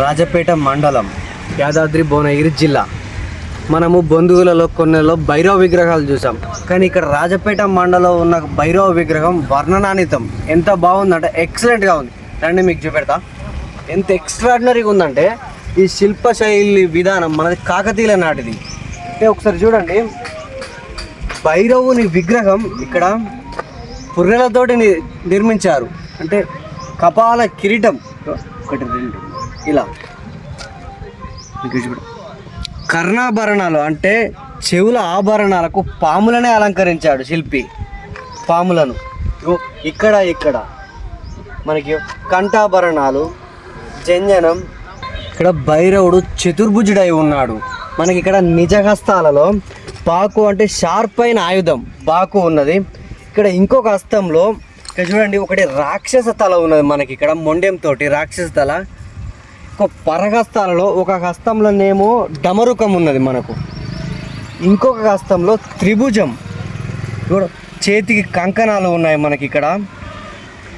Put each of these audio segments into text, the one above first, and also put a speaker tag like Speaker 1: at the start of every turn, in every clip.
Speaker 1: రాజపేట మండలం, యాదాద్రి భువనగిరి జిల్లా. మనము బంధువులలో కొన్నిలో భైరవ విగ్రహాలు చూసాం, కానీ ఇక్కడ రాజపేట మండలంలో ఉన్న భైరవ విగ్రహం వర్ణనాతీతం. ఎంత బాగుందంటే ఎక్సలెంట్గా ఉంది. రండి మీకు చూపెడతా. ఎంత ఎక్స్ట్రాడినరీగా ఉందంటే ఈ శిల్పశైలి విధానం మనది కాకతీయుల నాటిది. అంటే ఒకసారి చూడండి, భైరవుని విగ్రహం ఇక్కడ పుర్రెలతోటి నిర్మించారు. అంటే కపాల కిరీటం ఒకటి రెండు ఇలా కర్ణాభరణాలు అంటే చెవుల ఆభరణాలకు పాములనే అలంకరించాడు శిల్పి. పాములను ఇక్కడ ఇక్కడ మనకి కంఠాభరణాలు, జంజనం. ఇక్కడ భైరవుడు చతుర్భుజుడై ఉన్నాడు. మనకి ఇక్కడ నిజహస్తాలలో బాకు అంటే షార్ప్ అయిన ఆయుధం బాకు ఉన్నది. ఇక్కడ ఇంకొక హస్తంలో ఇక్కడ చూడండి ఒకటి రాక్షస తల ఉన్నది. మనకి ఇక్కడ మొండెంతో రాక్షస తల. ఒక పరహస్తాలలో ఒక హస్తంలోనేమో డమరుకం ఉన్నది మనకు, ఇంకొక హస్తంలో త్రిభుజం. చేతికి కంకణాలు ఉన్నాయి మనకి ఇక్కడ.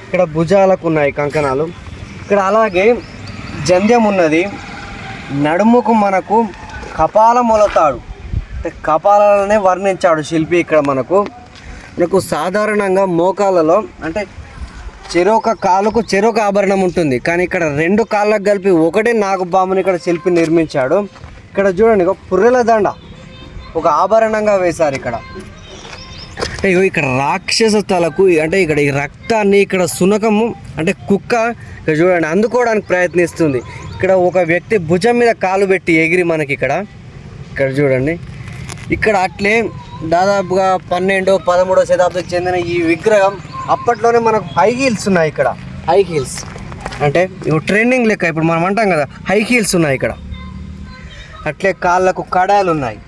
Speaker 1: ఇక్కడ భుజాలకు ఉన్నాయి కంకణాలు. ఇక్కడ అలాగే జంధ్యం ఉన్నది. నడుముకు మనకు కపాల మొలతాడు, కపాలనే వర్ణించాడు శిల్పి. ఇక్కడ మనకు సాధారణంగా మోకాళ్ళలో అంటే చెరొక కాలుకు చెరొక ఆభరణం ఉంటుంది, కానీ ఇక్కడ రెండు కాళ్ళకు కలిపి ఒకటే నాగుపాముని ఇక్కడ శిల్పి నిర్మించాడు. ఇక్కడ చూడండి ఒక పుర్రెల దండ ఒక ఆభరణంగా వేశారు ఇక్కడ. ఇక్కడ రాక్షస తలకు అంటే ఇక్కడ ఈ రక్తాన్ని ఇక్కడ సునకము అంటే కుక్క ఇక్కడ చూడండి అందుకోవడానికి ప్రయత్నిస్తుంది. ఇక్కడ ఒక వ్యక్తి భుజం మీద కాలు పెట్టి ఎగిరి మనకి ఇక్కడ చూడండి. ఇక్కడ అట్లే దాదాపుగా 12వ 13వ శతాబ్దానికి చెందిన ఈ విగ్రహం అప్పట్లోనే మనకు హై హీల్స్ ఉన్నాయి. ఇక్కడ హై హీల్స్ అంటే ట్రెండింగ్ లెక్క ఇప్పుడు మనం అంటాం కదా, హై హీల్స్ ఉన్నాయి ఇక్కడ. అట్లే కాళ్ళకు కడాలు ఉన్నాయి.